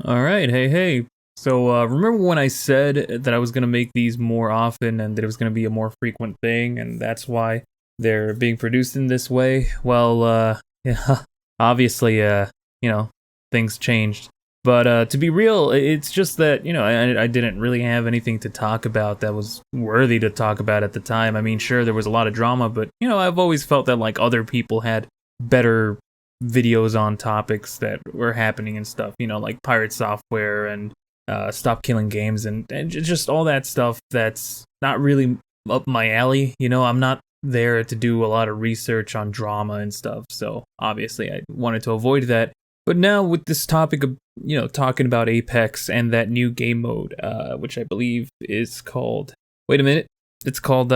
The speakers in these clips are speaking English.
All right, hey. So, remember when I said that I was going to make these more often and that it was going to be a more frequent thing, and that's why they're being produced in this way? Well, yeah, obviously, you know, things changed. But to be real, it's just that, I didn't really have anything to talk about that was worthy to talk about at the time. I mean, sure, there was a lot of drama, but, I've always felt that, like, other people had better videos on topics that were happening and stuff, like pirate software and stop killing games and just all that stuff that's not really up my alley. I'm not there to do a lot of research on drama and stuff, so obviously I wanted to avoid that. But now with this topic of, talking about Apex and that new game mode, which I believe is called, wait a minute, it's called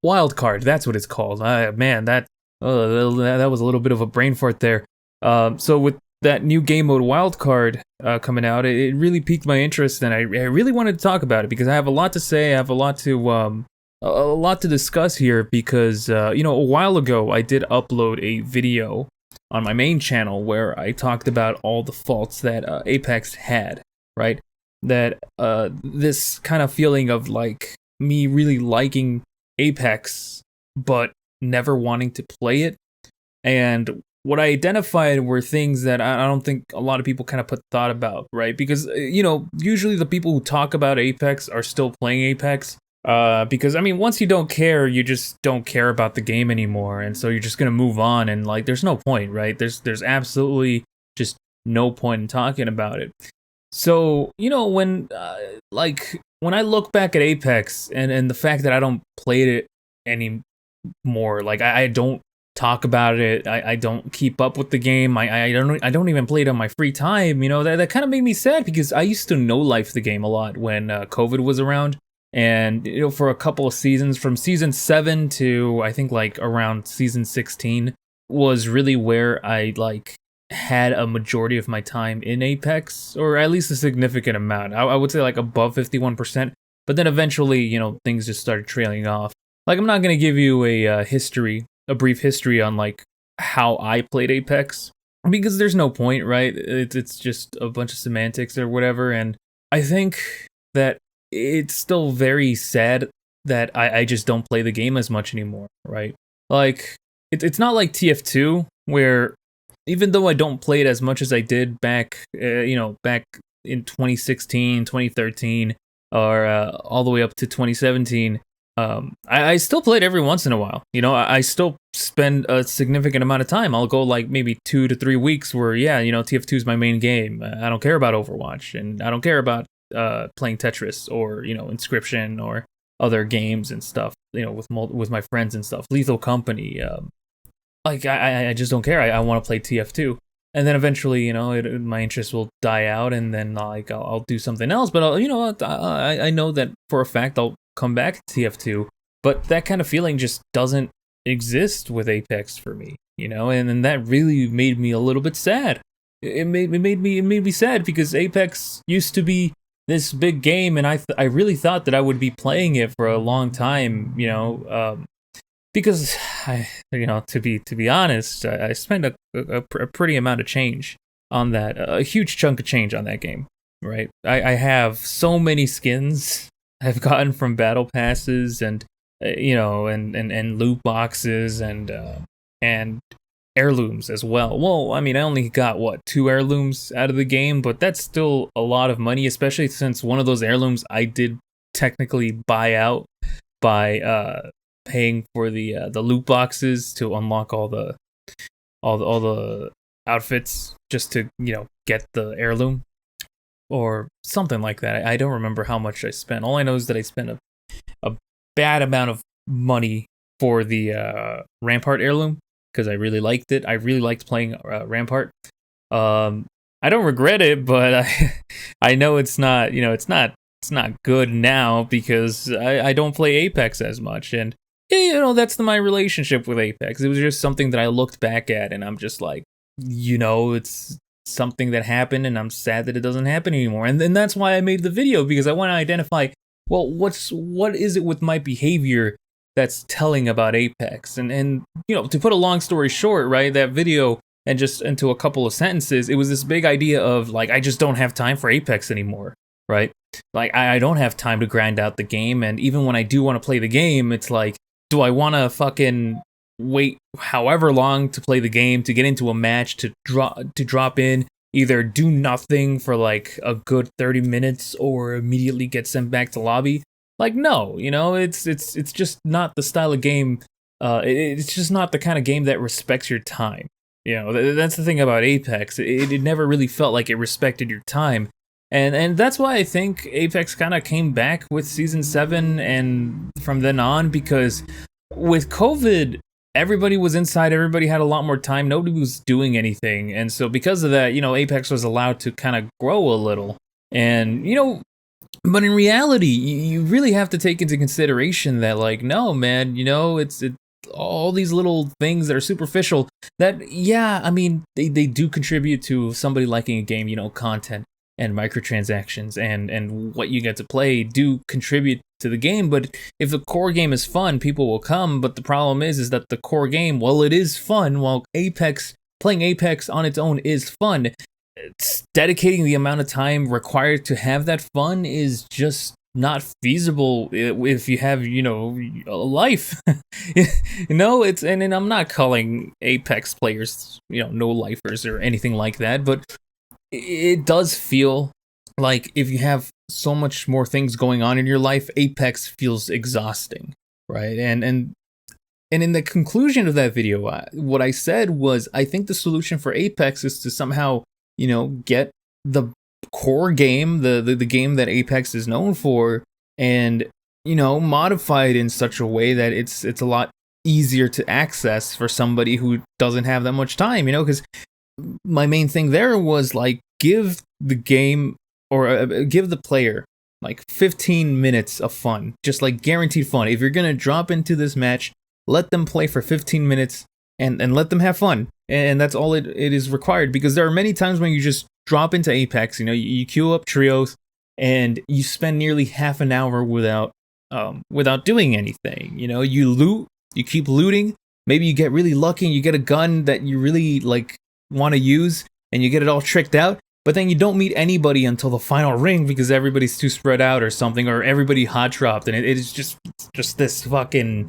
Wildcard. That's what it's called. Man, that was a little bit of a brain fart there. So with that new game mode Wildcard coming out, it really piqued my interest, and I really wanted to talk about it because I have a lot to say. I have a lot to discuss here because a while ago I did upload a video on my main channel where I talked about all the faults that Apex had, right? That this kind of feeling of like me really liking Apex, but never wanting to play it. And what I identified were things that I don't think a lot of people kind of put thought about, right? Because, usually the people who talk about Apex are still playing Apex. Because, I mean, once you don't care, you just don't care about the game anymore. And so you're just going to move on. And, like, there's no point, right? There's absolutely just no point in talking about it. So, when I look back at Apex and the fact that I don't play it any more. Like I don't talk about it. I don't keep up with the game. I don't even play it on my free time. That kind of made me sad because I used to know life the game a lot when COVID was around. And for a couple of seasons, from season 7 to I think like around season 16, was really where I like had a majority of my time in Apex, or at least a significant amount. I would say like above 51%. But then eventually, things just started trailing off. Like, I'm not gonna give you a brief history on like how I played Apex because there's no point, right? It's just a bunch of semantics or whatever, and I think that it's still very sad that I just don't play the game as much anymore, right? Like, it's not like TF2 where even though I don't play it as much as I did back, back in 2016, 2013, or all the way up to 2017. I still play it every once in a while. I still spend a significant amount of time. I'll go like maybe 2 to 3 weeks where, TF2 is my main game. I don't care about Overwatch, and I don't care about playing Tetris or, Inscription or other games and stuff, with my friends and stuff. Lethal Company. I just don't care. I want to play TF2. And then eventually, my interest will die out, and then like I'll do something else. But I know that for a fact I'll come back to TF2. But that kind of feeling just doesn't exist with Apex for me, and that really made me a little bit sad. It made me sad because Apex used to be this big game, and I really thought that I would be playing it for a long time, because to be honest, I spent a pretty amount of change on that, a huge chunk of change on that game, right? I have so many skins I've gotten from battle passes and and loot boxes and heirlooms as well. Well, I mean, I only got 2 heirlooms out of the game, but that's still a lot of money, especially since one of those heirlooms I did technically buy out by paying for the loot boxes to unlock all the outfits just to get the heirloom or something like that. I don't remember how much I spent. All I know is that I spent a bad amount of money for the Rampart heirloom because I really liked it. I really liked playing Rampart. I don't regret it, but I know it's not good now because I don't play Apex as much. And that's my relationship with Apex. It was just something that I looked back at, and I'm just like, it's something that happened, and I'm sad that it doesn't happen anymore. And then that's why I made the video, because I want to identify, well, what is it with my behavior that's telling about Apex? And to put a long story short, right, that video and just into a couple of sentences, it was this big idea of like, I just don't have time for Apex anymore, right? Like, I don't have time to grind out the game, and even when I do want to play the game, it's like, do I want to fucking wait however long to play the game, to get into a match, to drop in, either do nothing for like a good 30 minutes or immediately get sent back to lobby? Like, no, you know, it's just not the style of game. It's just not the kind of game that respects your time. You know, that's the thing about Apex. It never really felt like it respected your time. And that's why I think Apex kind of came back with Season 7 and from then on, because with COVID, everybody was inside, everybody had a lot more time, nobody was doing anything. And so because of that, you know, Apex was allowed to kind of grow a little. And, you know, but in reality, you really have to take into consideration that, like, no, man, you know, it's all these little things that are superficial that, yeah, I mean, they do contribute to somebody liking a game, you know, content and microtransactions and what you get to play do contribute to the game. But if the core game is fun, people will come. But the problem is that the core game, while it is fun, while playing Apex on its own is fun, it's dedicating the amount of time required to have that fun is just not feasible if you have, you know, a life. You know, and I'm not calling Apex players, you know, no lifers or anything like that, but it does feel like if you have so much more things going on in your life, Apex feels exhausting, right? And in the conclusion of that video, what I said was, I think the solution for Apex is to somehow, you know, get the core game, the game that Apex is known for, and, you know, modify it in such a way that it's a lot easier to access for somebody who doesn't have that much time, you know, because my main thing there was like, give the game or give the player like 15 minutes of fun, just like guaranteed fun. If you're gonna drop into this match, let them play for 15 minutes and let them have fun, and that's all it is required. Because there are many times when you just drop into Apex, you know, you queue up trios and you spend nearly half an hour without doing anything. You know, you loot, you keep looting, maybe you get really lucky and you get a gun that you really like want to use, and you get it all tricked out, but then you don't meet anybody until the final ring because everybody's too spread out or something, or everybody hot dropped, and it is just this fucking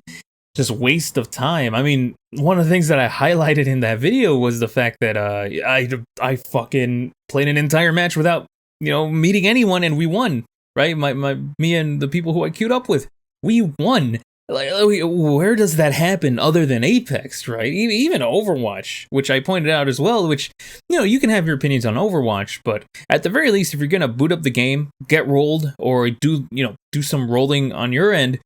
just waste of time. I mean, one of the things that I highlighted in that video was the fact that I fucking played an entire match without, you know, meeting anyone, and we won, right? Me and the people who I queued up with, we won. Like, where does that happen other than Apex, right? Even Overwatch, which I pointed out as well, which, you know, you can have your opinions on Overwatch, but at the very least, if you're going to boot up the game, get rolled, or do some rolling on your end,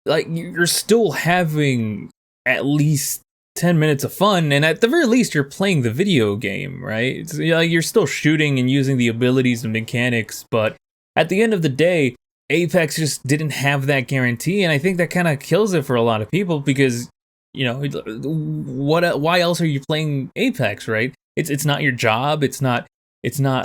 like, you're still having at least 10 minutes of fun, and at the very least, you're playing the video game, right? It's, you know, you're still shooting and using the abilities and mechanics, but at the end of the day, Apex just didn't have that guarantee, and I think that kind of kills it for a lot of people because, you know, why else are you playing Apex, right? It's not your job. It's not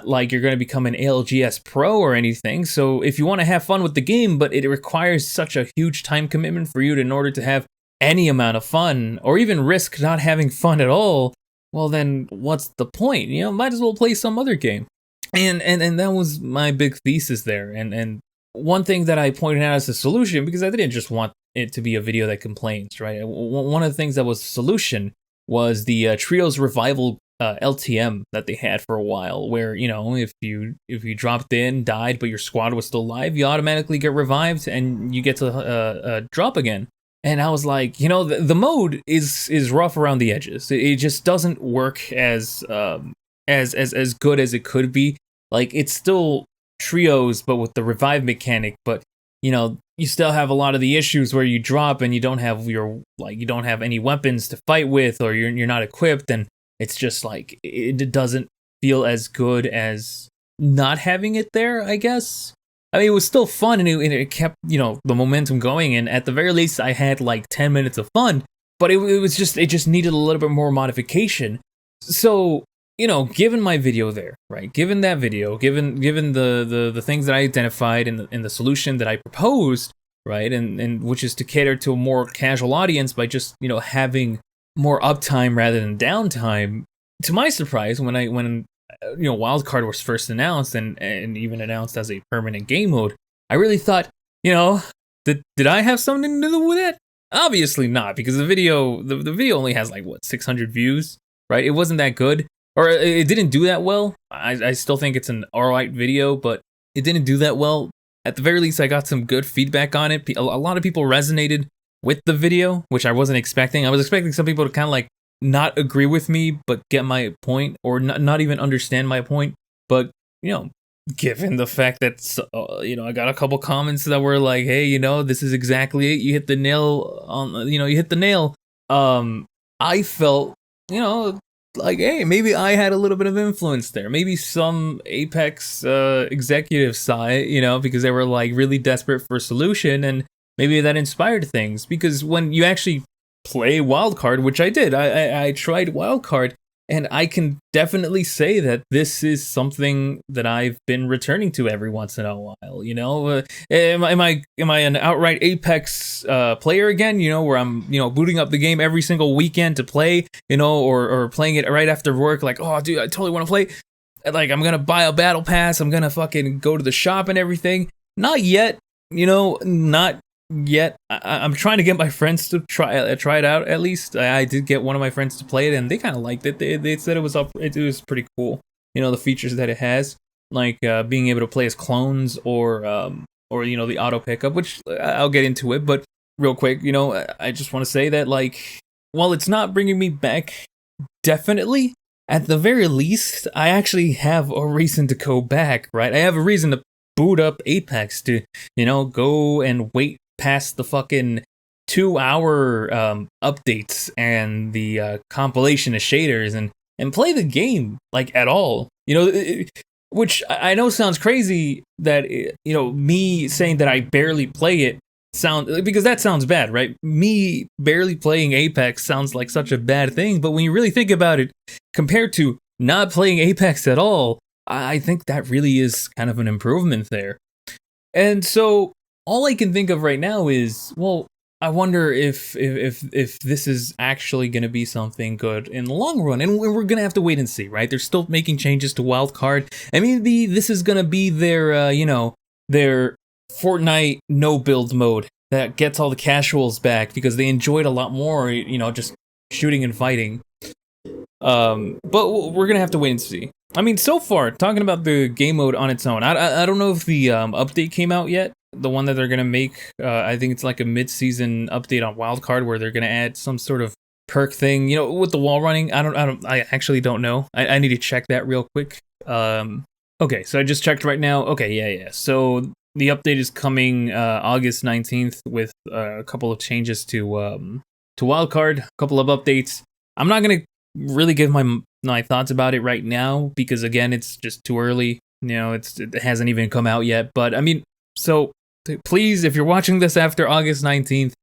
like you're going to become an ALGS pro or anything. So if you want to have fun with the game, but it requires such a huge time commitment for you in order to have any amount of fun, or even risk not having fun at all, well then what's the point? You know, might as well play some other game. And that was my big thesis there. And one thing that I pointed out as a solution, because I didn't just want it to be a video that complains, right? One of the things that was a solution was the Trios Revival LTM that they had for a while, where, you know, if you dropped in, died, but your squad was still alive, you automatically get revived and you get to drop again. And I was like, you know, the mode is rough around the edges. It just doesn't work as good as it could be. Like, it's still trios, but with the revive mechanic. But, you know, you still have a lot of the issues where you drop and you don't have you don't have any weapons to fight with, or you're not equipped, and it's just like it doesn't feel as good as not having it there, I guess. I mean, it was still fun, and it kept, you know, the momentum going, and at the very least, I had like 10 minutes of fun, but it just needed a little bit more modification. So, you know, given my video there, right? Given that video, given the things that I identified in the solution that I proposed, right? And which is to cater to a more casual audience by just, you know, having more uptime rather than downtime. to my surprise, when Wildcard was first announced and even announced as a permanent game mode, I really thought, did I have something to do with it? Obviously not, because the video only has like what 600 views, right? It wasn't that good, or it didn't do that well. I still think it's an alright video, but it didn't do that well. At the very least, I got some good feedback on it. A lot of people resonated with the video, which I wasn't expecting. I was expecting some people to kind of like not agree with me, but get my point, or not even understand my point. But given the fact that I got a couple comments that were like, hey, this is exactly it. You hit the nail on. You hit the nail. I felt, like, hey, maybe I had a little bit of influence there. Maybe some Apex executive saw it, because they were like really desperate for a solution, and maybe that inspired things. Because when you actually play Wildcard, which I did, I tried Wildcard, and I can definitely say that this is something that I've been returning to every once in a while. Am I an outright Apex player again? Where I'm booting up the game every single weekend to play, or playing it right after work. Like, oh, dude, I totally want to play. Like, I'm gonna buy a battle pass. I'm gonna fucking go to the shop and everything. Not yet. Not yet. I'm trying to get my friends to try it out. At least I did get one of my friends to play it, and they kind of liked it. They said it was pretty cool. The features that it has, like being able to play as clones, or the auto pickup, which I'll get into it. But real quick, I just want to say that, like, while it's not bringing me back, definitely, at the very least, I actually have a reason to go back. Right, I have a reason to boot up Apex, to go and wait past the fucking 2-hour updates and the compilation of shaders, and play the game like at all. Which I know sounds crazy, that me saying that I barely play it because that sounds bad, right? Me barely playing Apex sounds like such a bad thing, but when you really think about it, compared to not playing Apex at all, I think that really is kind of an improvement there. And so all I can think of right now is, well, I wonder if this is actually going to be something good in the long run, and we're going to have to wait and see, right? They're still making changes to Wildcard, and maybe this is going to be their their Fortnite no build mode that gets all the casuals back, because they enjoyed a lot more, just shooting and fighting. But we're gonna have to wait and see. I mean, so far, talking about the game mode on its own, I don't know if the update came out yet. The one that they're gonna make, I think it's like a mid-season update on Wildcard, where they're gonna add some sort of perk thing, with the wall running. I actually don't know. I need to check that real quick. Okay, so I just checked right now. Okay, yeah. So the update is coming August 19th with a couple of changes to Wildcard, a couple of updates. I'm not gonna really give my thoughts about it right now, because again, it's just too early. It hasn't even come out yet. But I mean, so please, if you're watching this after August 19th,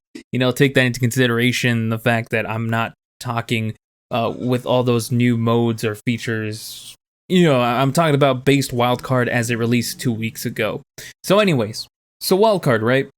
take that into consideration. The fact that I'm not talking with all those new modes or features. I'm talking about based Wildcard as it released 2 weeks ago. So anyways, so Wildcard, right?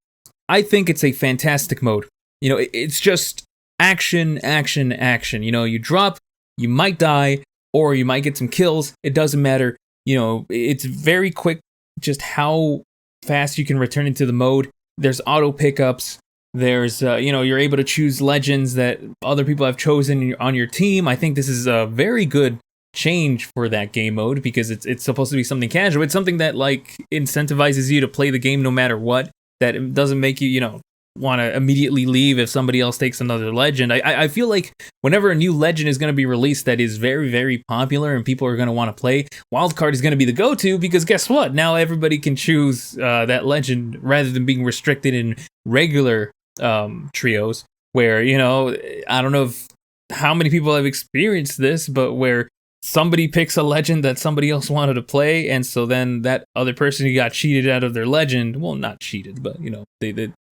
I think it's a fantastic mode. It's just action. You drop, you might die, or you might get some kills. It doesn't matter. It's very quick, just how fast you can return into the mode. There's auto pickups. There's, you're able to choose legends that other people have chosen on your team. I think this is a very good change for that game mode, because it's supposed to be something casual. It's something that, like, incentivizes you to play the game no matter what. That it doesn't make you, want to immediately leave if somebody else takes another legend. I feel like whenever a new legend is going to be released that is very, very popular and people are going to want to play, Wildcard is going to be the go-to, because guess what? Now everybody can choose that legend rather than being restricted in regular trios, where, I don't know how many people have experienced this, but where somebody picks a legend that somebody else wanted to play, and so then that other person who got cheated out of their legend, well, not cheated, but,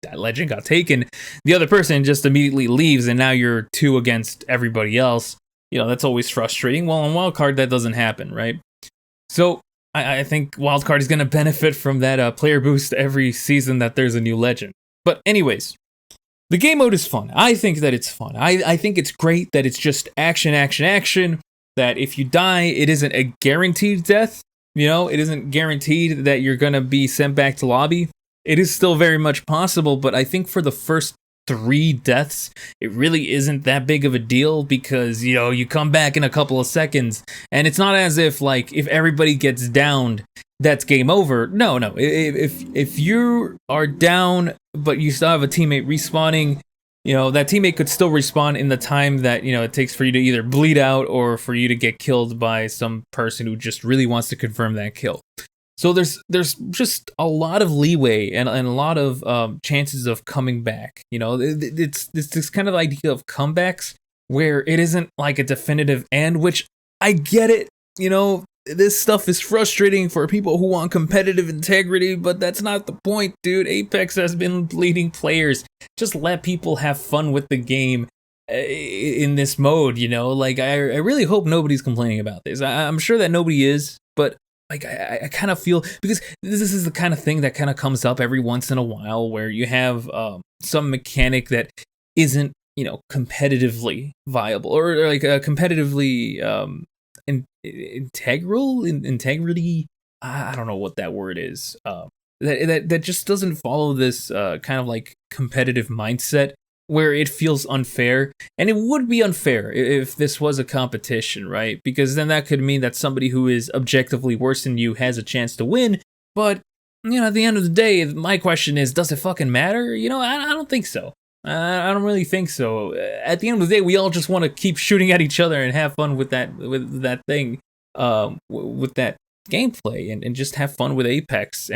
that legend got taken, the other person just immediately leaves, and now you're two against everybody else. That's always frustrating. Well, on Wildcard, that doesn't happen, right? So I think Wildcard is going to benefit from that player boost every season that there's a new legend. But anyways, the game mode is fun. I think that it's fun. I think it's great that it's just action. that if you die, it isn't a guaranteed death. It isn't guaranteed that you're gonna be sent back to lobby. It is still very much possible, but I think for the first 3 deaths, it really isn't that big of a deal because, you come back in a couple of seconds, and it's not as if, like, if everybody gets downed, that's game over. No. If you are down, but you still have a teammate respawning, that teammate could still respawn in the time that, it takes for you to either bleed out or for you to get killed by some person who just really wants to confirm that kill. So there's just a lot of leeway and a lot of chances of coming back. It's this kind of idea of comebacks where it isn't like a definitive end, which I get it. This stuff is frustrating for people who want competitive integrity, but that's not the point, dude. Apex has been bleeding players. Just let people have fun with the game in this mode, Like, I really hope nobody's complaining about this. I'm sure that nobody is, but like, I kind of feel, because this is the kind of thing that kind of comes up every once in a while where you have some mechanic that isn't, competitively viable or like competitively integrity. I don't know what that word is. That just doesn't follow this kind of like competitive mindset where it feels unfair. And it would be unfair if this was a competition, right? Because then that could mean that somebody who is objectively worse than you has a chance to win. But, at the end of the day, my question is, does it fucking matter? I don't think so. I don't really think so. At the end of the day, we all just want to keep shooting at each other and have fun with that thing, with that gameplay, and just have fun with Apex,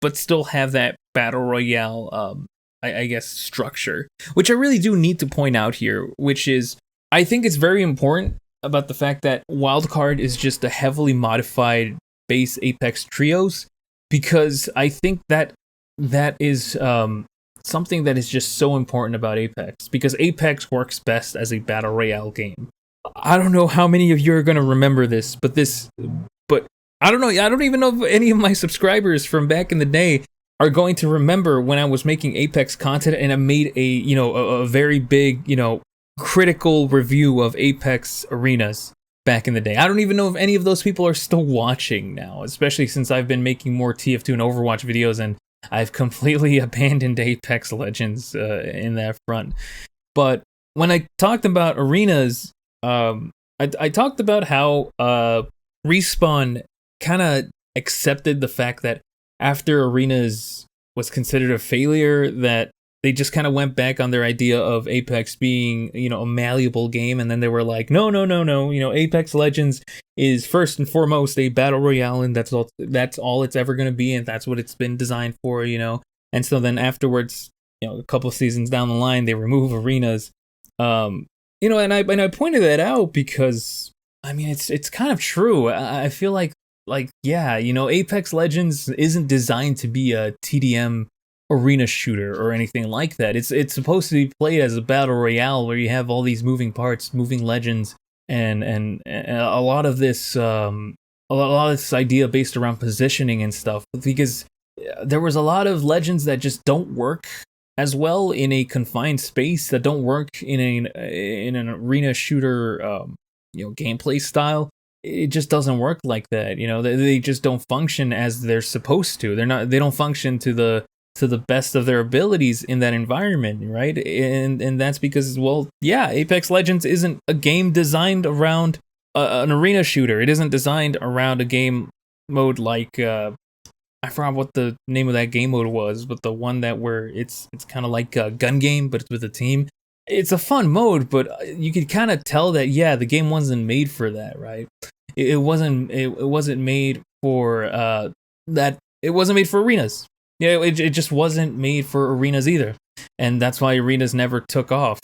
but still have that battle royale, I guess, structure, which I really do need to point out here, which is, I think it's very important about the fact that Wildcard is just a heavily modified base Apex trios, because I think that is something that is just so important about Apex, because Apex works best as a battle royale game. I don't know how many of you are going to remember this, but I don't know. I don't even know if any of my subscribers from back in the day are going to remember when I was making Apex content and I made a very big, critical review of Apex arenas back in the day. I don't even know if any of those people are still watching now, especially since I've been making more TF2 and Overwatch videos and I've completely abandoned Apex Legends in that front. But when I talked about arenas, I talked about how Respawn kind of accepted the fact that after arenas was considered a failure, that they just kind of went back on their idea of Apex being, a malleable game, and then they were like, no, Apex Legends is first and foremost a battle royale, and that's all it's ever going to be, and that's what it's been designed for, And so then afterwards, a couple of seasons down the line, they remove arenas, and I pointed that out because, I mean, it's kind of true. I feel like, Apex Legends isn't designed to be a TDM arena shooter or anything like that. It's supposed to be played as a battle royale where you have all these moving parts, moving legends, and a lot of this idea based around positioning and stuff. Because there was a lot of legends that just don't work as well in a confined space, that don't work in an arena shooter gameplay style. It just doesn't work like that. They just don't function as they're supposed to. They don't function to the best of their abilities in that environment, right? And that's because, Apex Legends isn't a game designed around an arena shooter. It isn't designed around a game mode like I forgot what the name of that game mode was, but the one that where it's kind of like a gun game, but it's with a team. It's a fun mode, but you could kind of tell that the game wasn't made for that, right? It wasn't made for that. It wasn't made for arenas. It just wasn't made for arenas either, and that's why arenas never took off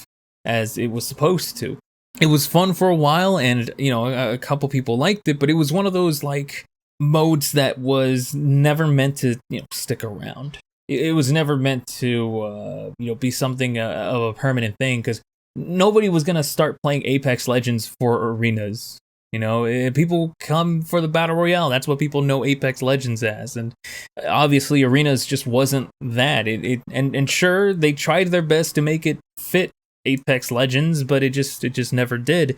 as it was supposed to. It was fun for a while, and a couple people liked it, but it was one of those like modes that was never meant to stick around. It was never meant to be something of a permanent thing, because nobody was gonna start playing Apex Legends for arenas. People come for the battle royale. That's what people know Apex Legends as, and obviously arenas just wasn't that. And sure, they tried their best to make it fit Apex Legends, but it just never did.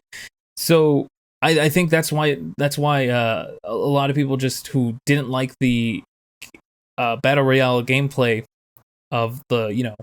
So I think that's why a lot of people just who didn't like the battle royale gameplay of the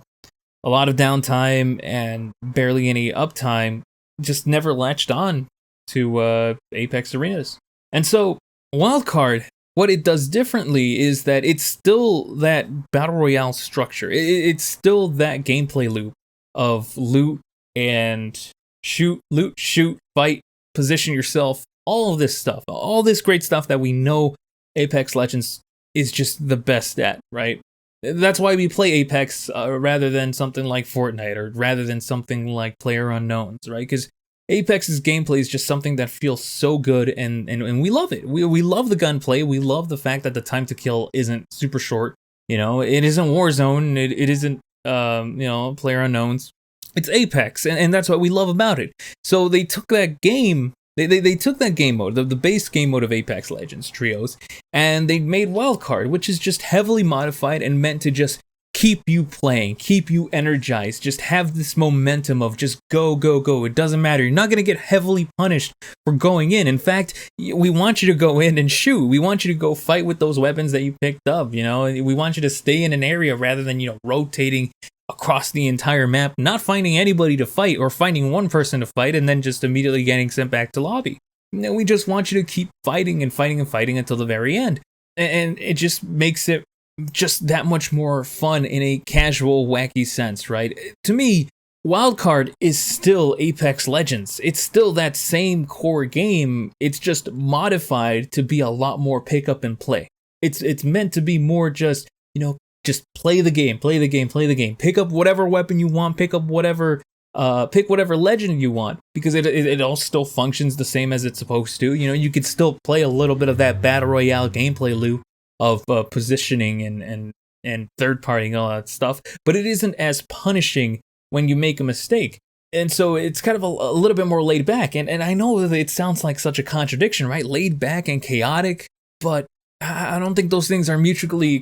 a lot of downtime and barely any uptime just never latched on to Apex Arenas. And so Wildcard, what it does differently is that it's still that battle royale structure. It's still that gameplay loop of loot and shoot, loot, shoot, fight, position yourself, all of this stuff, all this great stuff that we know Apex Legends is just the best at, right? That's why we play Apex rather than something like Fortnite or rather than something like PlayerUnknown's, right? Because Apex's gameplay is just something that feels so good, and we love it. We love the gunplay. We love the fact that the time to kill isn't super short. It isn't Warzone. It isn't PlayerUnknown's. It's Apex, and that's what we love about it. So they took that game. They took that game mode, the base game mode of Apex Legends Trios, and they made Wildcard, which is just heavily modified and meant to just keep you playing, keep you energized, just have this momentum of just go, go, go. It doesn't matter. You're not going to get heavily punished for going in. In fact, we want you to go in and shoot. We want you to go fight with those weapons that you picked up. We want you to stay in an area rather than, rotating across the entire map, not finding anybody to fight or finding one person to fight and then just immediately getting sent back to lobby. We just want you to keep fighting and fighting and fighting until the very end. And it just makes it just that much more fun in a casual, wacky sense, right? To me, Wildcard is still Apex Legends. It's still that same core game. It's just modified to be a lot more pick up and play. It's meant to be more just, just play the game. Pick up whatever weapon you want. Pick whatever legend you want, because it all still functions the same as it's supposed to. You could still play a little bit of that battle royale gameplay loop of positioning and third party and all that stuff, but it isn't as punishing when you make a mistake. And so it's kind of a little bit more laid back. And I know that it sounds like such a contradiction, right? Laid back and chaotic, but I don't think those things are mutually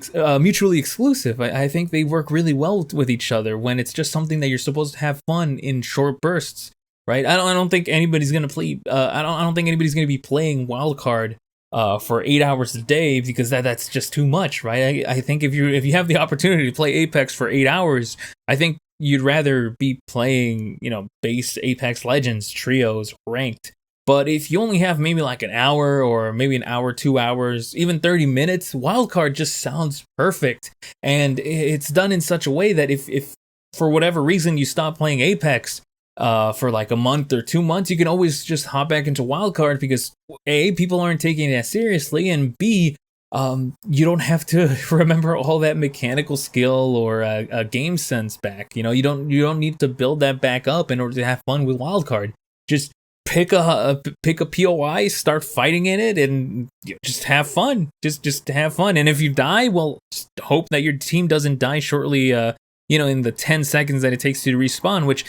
exclusive. I think they work really well with each other when it's just something that you're supposed to have fun in short bursts, right? I don't think anybody's gonna play. I don't think anybody's gonna be playing Wildcard for 8 hours a day, because that's just too much, right? I think if you have the opportunity to play Apex for 8 hours, I think you'd rather be playing base Apex Legends, Trios, Ranked. But if you only have maybe like an hour or maybe an hour, 2 hours, even 30 minutes, Wildcard just sounds perfect. And it's done in such a way that if for whatever reason you stop playing Apex for like a month or 2 months, you can always just hop back into Wildcard, because A, people aren't taking it as seriously, and B, you don't have to remember all that mechanical skill or a game sense back. You don't need to build that back up in order to have fun with Wildcard. Just pick a POI, start fighting in it, and just have fun. Just have fun. And if you die, well, just hope that your team doesn't die shortly. In the 10 seconds that it takes you to respawn. Which,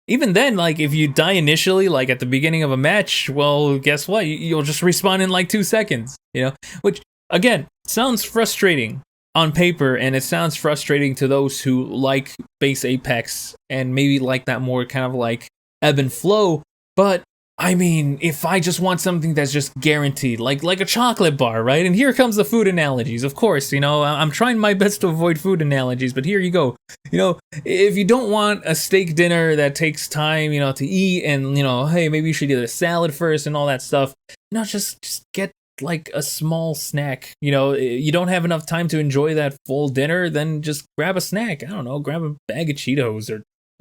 even then, like if you die initially, like at the beginning of a match, well, guess what? You'll just respawn in like 2 seconds. Which again sounds frustrating on paper, and it sounds frustrating to those who like base Apex and maybe like that more kind of like ebb and flow. But I mean, if I just want something that's just guaranteed, like a chocolate bar, right? And here comes the food analogies. Of course, I'm trying my best to avoid food analogies, but here you go. If you don't want a steak dinner that takes time, to eat, and, hey, maybe you should get a salad first and all that stuff, just get like a small snack. You don't have enough time to enjoy that full dinner, then just grab a snack. I don't know, grab a bag of Cheetos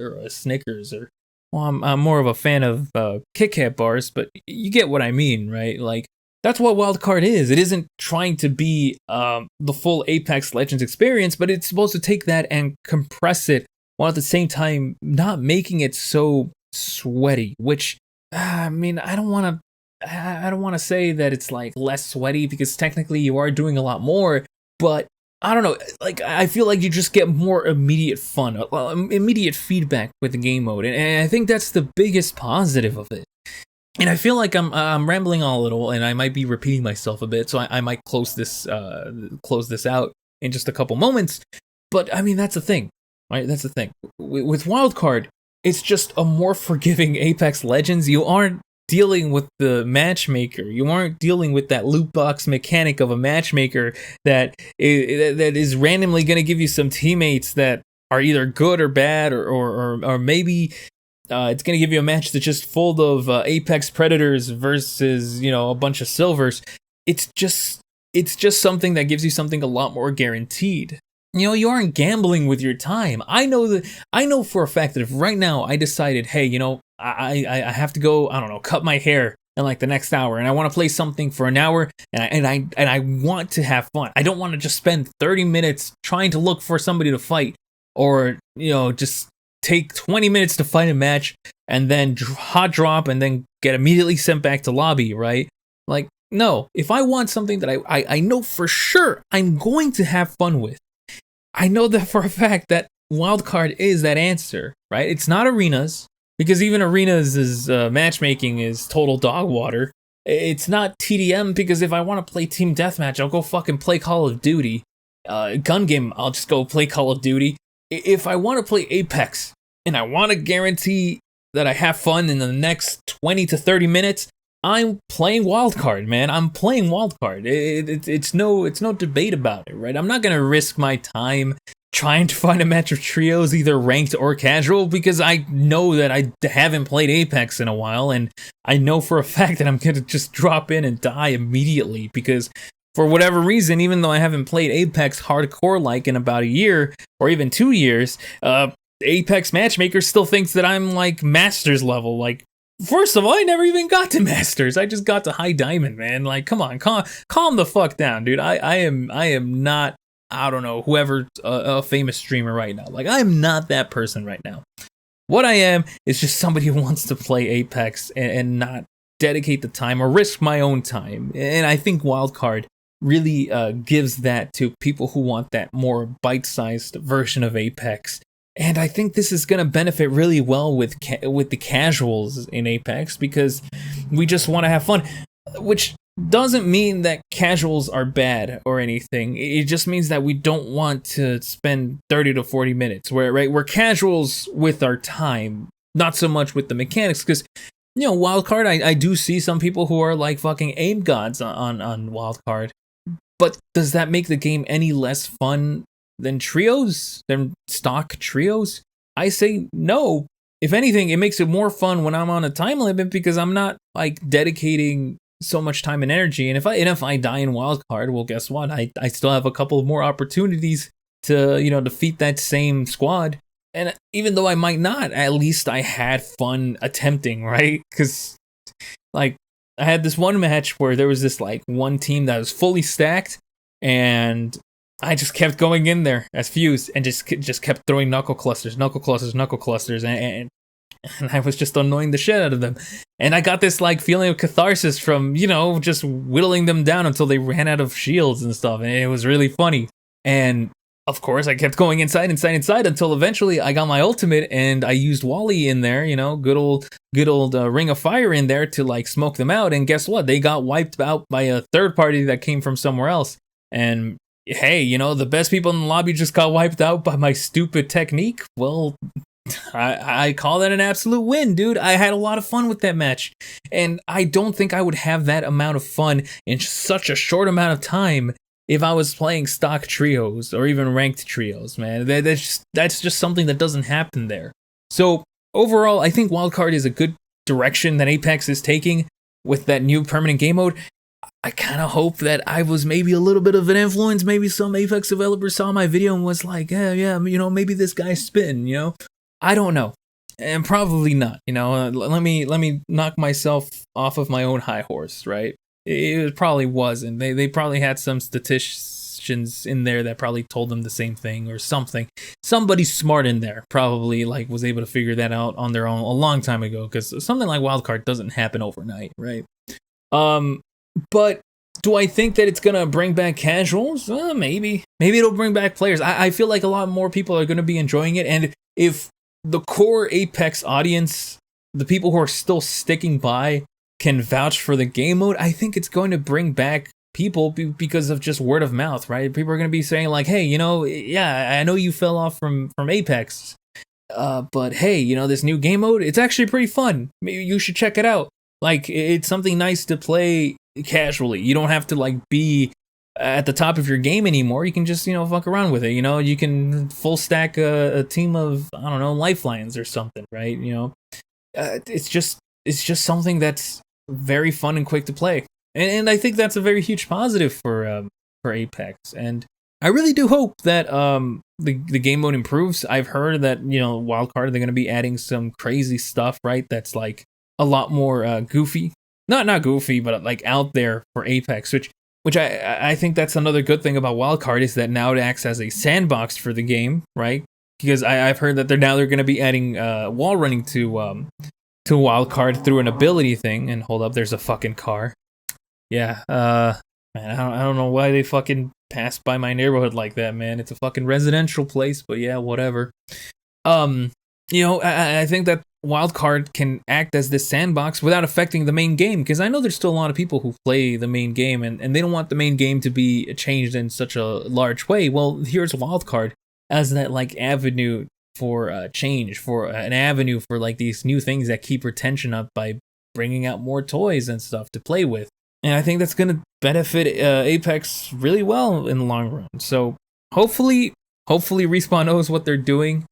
or a Snickers or... Well, I'm more of a fan of Kit Kat bars, but you get what I mean, right? Like, that's what Wildcard is. It isn't trying to be the full Apex Legends experience, but it's supposed to take that and compress it, while at the same time not making it so sweaty. Which, I mean, I don't want to say that it's like less sweaty, because technically you are doing a lot more, but I don't know, like, I feel like you just get more immediate fun, immediate feedback with the game mode, and I think that's the biggest positive of it. And I feel like I'm rambling on a little, and I might be repeating myself a bit, so I might close this out in just a couple moments. But I mean, that's the thing, right? That's the thing with Wildcard. It's just a more forgiving Apex Legends. You aren't dealing with the matchmaker. You aren't dealing with that loot box mechanic of a matchmaker that is randomly going to give you some teammates that are either good or bad, or maybe it's going to give you a match that's just full of Apex Predators versus, you know, a bunch of Silvers. It's just something that gives you something a lot more guaranteed. You know, you aren't gambling with your time. I know for a fact that if right now I decided, hey, you know, I have to go, I don't know, cut my hair in like the next hour, and I want to play something for an hour, and I want to have fun. I don't want to just spend 30 minutes trying to look for somebody to fight, or, you know, just take 20 minutes to fight a match and then hot drop and then get immediately sent back to lobby, right? Like, no, if I want something that I know for sure I'm going to have fun with, I know that for a fact that Wildcard is that answer, right? It's not arenas, because even arenas' matchmaking is total dog water. It's not TDM, because if I want to play Team Deathmatch, I'll go fucking play Call of Duty. Gun game, I'll just go play Call of Duty. If I want to play Apex, and I want to guarantee that I have fun in the next 20 to 30 minutes, I'm playing Wildcard, man. I'm playing Wildcard. It's no debate about it, right? I'm not gonna risk my time trying to find a match of trios, either ranked or casual, because I know that I haven't played Apex in a while, and I know for a fact that I'm gonna just drop in and die immediately, because for whatever reason, even though I haven't played Apex hardcore like in about a year or even 2 years, Apex Matchmaker still thinks that I'm like Masters level. Like, first of all, I never even got to Masters. I just got to High Diamond, man. Like, come on, calm the fuck down, dude. I am not, I don't know, whoever's a famous streamer right now. Like, I am not that person right now. What I am is just somebody who wants to play Apex and not dedicate the time or risk my own time. And I think Wildcard really gives that to people who want that more bite-sized version of Apex. And I think this is going to benefit really well with the casuals in Apex, because we just want to have fun, which doesn't mean that casuals are bad or anything. It just means that we don't want to spend 30 to 40 minutes. We're casuals with our time, not so much with the mechanics, because, you know, Wildcard, I do see some people who are like fucking aim gods on Wildcard. But does that make the game any less fun than stock trios? I say no. If anything, it makes it more fun when I'm on a time limit, because I'm not like dedicating so much time and energy. And if I die in Wildcard, well, guess what? I still have a couple of more opportunities to, you know, defeat that same squad. And even though I might not, at least I had fun attempting, right? Because, like, I had this one match where there was this like one team that was fully stacked, and I just kept going in there as Fuse and just kept throwing knuckle clusters, and I was just annoying the shit out of them. And I got this like feeling of catharsis from, you know, just whittling them down until they ran out of shields and stuff, and it was really funny. And of course, I kept going inside until eventually I got my ultimate, and I used Wally in there, you know, good old Ring of Fire in there to like smoke them out. And guess what? They got wiped out by a third party that came from somewhere else. And hey, you know, the best people in the lobby just got wiped out by my stupid technique. Well, I call that an absolute win, dude. I had a lot of fun with that match, and I don't think I would have that amount of fun in such a short amount of time if I was playing stock trios or even ranked trios, man. That's just something that doesn't happen there. So overall, I think Wildcard is a good direction that Apex is taking with that new permanent game mode. I kind of hope that I was maybe a little bit of an influence. Maybe some Apex developers saw my video and was like, yeah, you know, maybe this guy's spitting, you know? I don't know. And probably not, you know? Let me knock myself off of my own high horse, right? It probably wasn't. They probably had some statisticians in there that probably told them the same thing or something. Somebody smart in there probably like was able to figure that out on their own a long time ago, because something like Wildcard doesn't happen overnight, right? But do I think that it's gonna bring back casuals? Maybe it'll bring back players. I feel like a lot more people are gonna be enjoying it, and if the core Apex audience, the people who are still sticking by, can vouch for the game mode, I think it's going to bring back people because of just word of mouth, right? People are going to be saying like, hey, you know, yeah, I know you fell off from Apex, but hey, you know, this new game mode, it's actually pretty fun. Maybe you should check it out. Like, it's something nice to play casually. You don't have to like be at the top of your game anymore. You can just, fuck around with it. You can full stack a team of, I don't know, lifelines or something, right? It's just something that's very fun and quick to play, and I think that's a very huge positive for Apex. And I really do hope that the game mode improves. I've heard that Wildcard, they're going to be adding some crazy stuff, right? That's like a lot more goofy, not goofy, but like out there for Apex, which I think that's another good thing about Wildcard, is that now it acts as a sandbox for the game, right? Because I've heard that they're going to be adding wall running to Wildcard through an ability thing. And hold up, there's a fucking car. Yeah, man, I don't know why they fucking passed by my neighborhood like that, man. It's a fucking residential place, but yeah, whatever. I think that Wildcard can act as this sandbox without affecting the main game, because I know there's still a lot of people who play the main game and they don't want the main game to be changed in such a large way. Well, here's Wildcard as that like avenue for change, for an avenue for like these new things that keep retention up by bringing out more toys and stuff to play with. And I think that's going to benefit Apex really well in the long run. So hopefully Respawn knows what they're doing.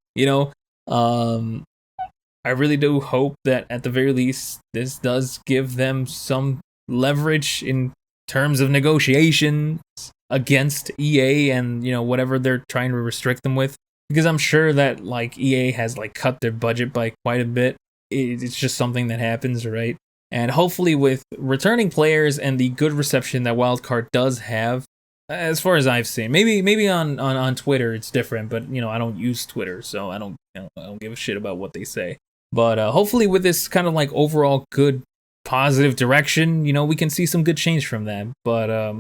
I really do hope that at the very least this does give them some leverage in terms of negotiations against EA and whatever they're trying to restrict them with, because I'm sure that like EA has like cut their budget by quite a bit. It's just something that happens, right? And hopefully with returning players and the good reception that Wildcard does have, as far as I've seen, maybe on Twitter it's different, but I don't use Twitter, so I don't give a shit about what they say. But hopefully with this kind of like overall good positive direction, we can see some good change from that. But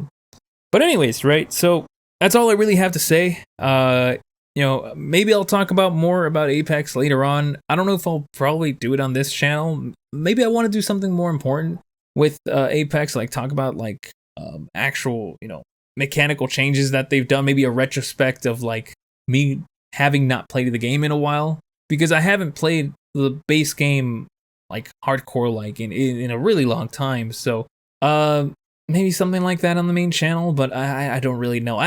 anyways, right? So that's all I really have to say. Maybe I'll talk about more about Apex later on. I don't know if I'll probably do it on this channel. Maybe I want to do something more important with Apex, like talk about like actual, mechanical changes that they've done. Maybe a retrospect of like me having not played the game in a while, because I haven't played the base game like hardcore like in a really long time. So maybe something like that on the main channel, but I don't really know.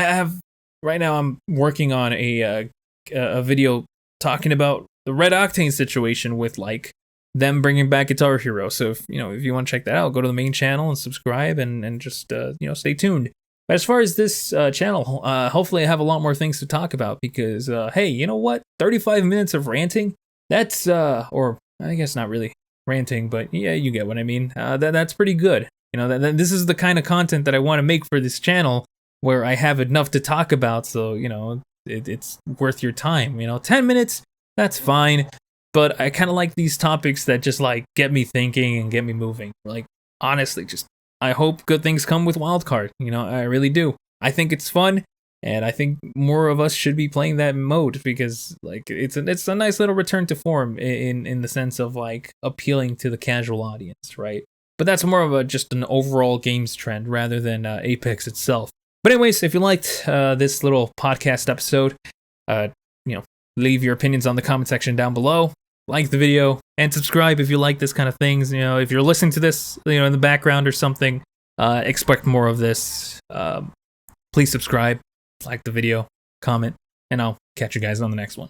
Right now I'm working on a video talking about the Red Octane situation with like them bringing back Guitar Hero. So if you want to check that out, go to the main channel and subscribe and just stay tuned. But as far as this channel, hopefully I have a lot more things to talk about, because hey, you know what? 35 minutes of ranting, that's or I guess not really ranting, but yeah, you get what I mean. That's pretty good. This is the kind of content that I want to make for this channel, where I have enough to talk about, so it's worth your time. 10 minutes, that's fine, but I kind of like these topics that just like get me thinking and get me moving. Like, honestly, just I hope good things come with Wildcard. I really do. I think it's fun, and I think more of us should be playing that mode, because like it's a nice little return to form in the sense of like appealing to the casual audience, right? But that's more of just an overall games trend rather than Apex itself. But anyways, if you liked this little podcast episode, leave your opinions on the comment section down below. Like the video and subscribe if you like this kind of things. If you're listening to this, in the background or something, expect more of this. Please subscribe, like the video, comment, and I'll catch you guys on the next one.